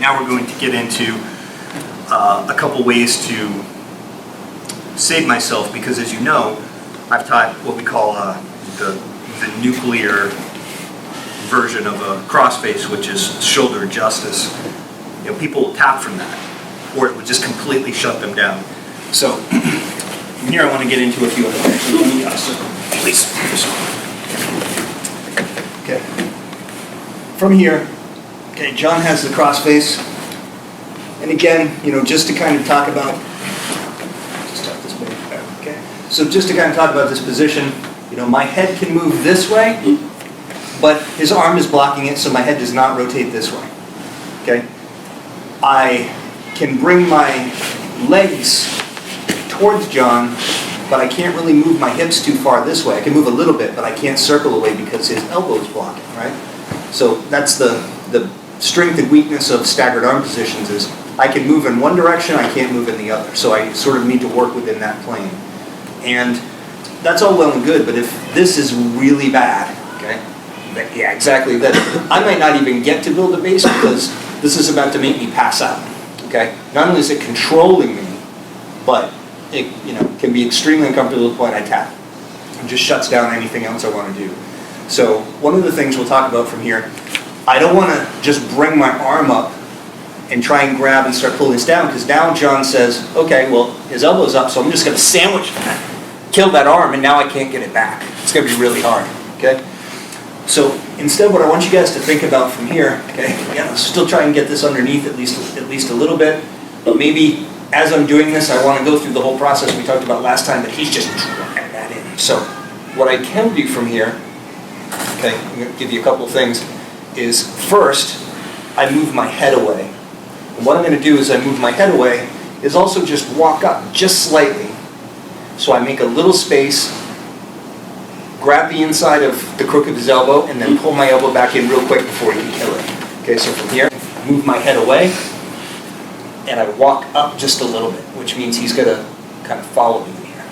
now we're going to get into a couple ways to save myself, because as you know, I've taught what we call the nuclear version of a crossface, which is shoulder justice. You know, people will tap from that, or it would just completely shut them down. So from here I want to get into a few other things. So let me circle, please. Okay. From here, okay, John has the crossface, and again, you know, just to kind of talk about, okay. So just to kind of talk about this position, you know, my head can move this way, but his arm is blocking it, so my head does not rotate this way. Okay. I can bring my legs towards John, but I can't really move my hips too far this way. I can move a little bit, but I can't circle away because his elbow is blocking, right? So that's the strength and weakness of staggered arm positions, is I can move in one direction, I can't move in the other. So I sort of need to work within that plane. And that's all well and good, but if this is really bad, okay, yeah, exactly, that I might not even get to build a base because this is about to make me pass out, okay? Not only is it controlling me, but it, you know, can be extremely uncomfortable to the point I tap. It just shuts down anything else I want to do. So one of the things we'll talk about from here, I don't want to just bring my arm up and try and grab and start pulling this down, because now John says, okay, well, his elbow's up, so I'm just going to sandwich that, kill that arm, and now I can't get it back. It's going to be really hard, okay? So instead, what I want you guys to think about from here, okay, again, I'll still try and get this underneath at least a little bit, but maybe as I'm doing this, I want to go through the whole process we talked about last time, but he's just dragging that in. So what I can do from here, okay, I'm going to give you a couple things, is first, I move my head away. And what I'm going to do is I move my head away, is also just walk up just slightly. So I make a little space, grab the inside of the crook of his elbow, and then pull my elbow back in real quick before he can kill it. Okay, so from here, move my head away, and I walk up just a little bit, which means he's going to kind of follow me here.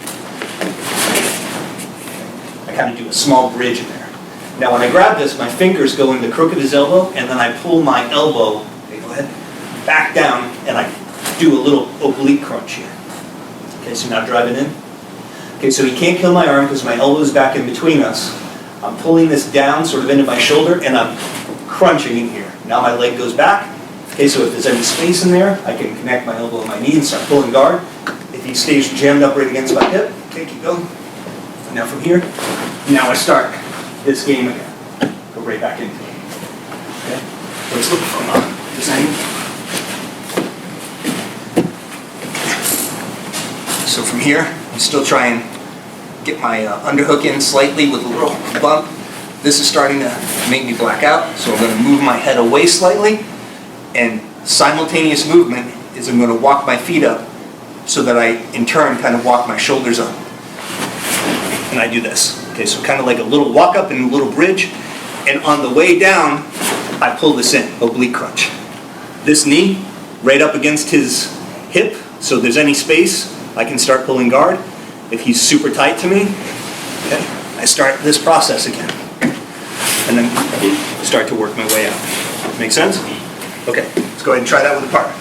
I kind of do a small bridge in there. Now when I grab this, my fingers go in the crook of his elbow, and then I pull my elbow, okay, go ahead, back down, and I do a little oblique crunch here. Okay, so now drive it in. Okay, so he can't kill my arm because my elbow is back in between us. I'm pulling this down sort of into my shoulder, and I'm crunching in here. Now my leg goes back. Okay, so if there's any space in there, I can connect my elbow and my knee and start pulling guard. If he stays jammed up right against my hip, okay, keep going. Now from here, now I start this game again. Go right back into it. Okay, let's look from this angle. So from here, I'm still trying to get my underhook in slightly with a little bump. This is starting to make me black out, so I'm going to move my head away slightly, and simultaneous movement is I'm going to walk my feet up so that I, in turn, kind of walk my shoulders up. And I do this. Okay, so kind of like a little walk up and a little bridge, and on the way down, I pull this in, oblique crunch. This knee right up against his hip, so if there's any space, I can start pulling guard. If he's super tight to me, okay, I start this process again. And then start to work my way out. Make sense? Okay, let's go ahead and try that with a partner.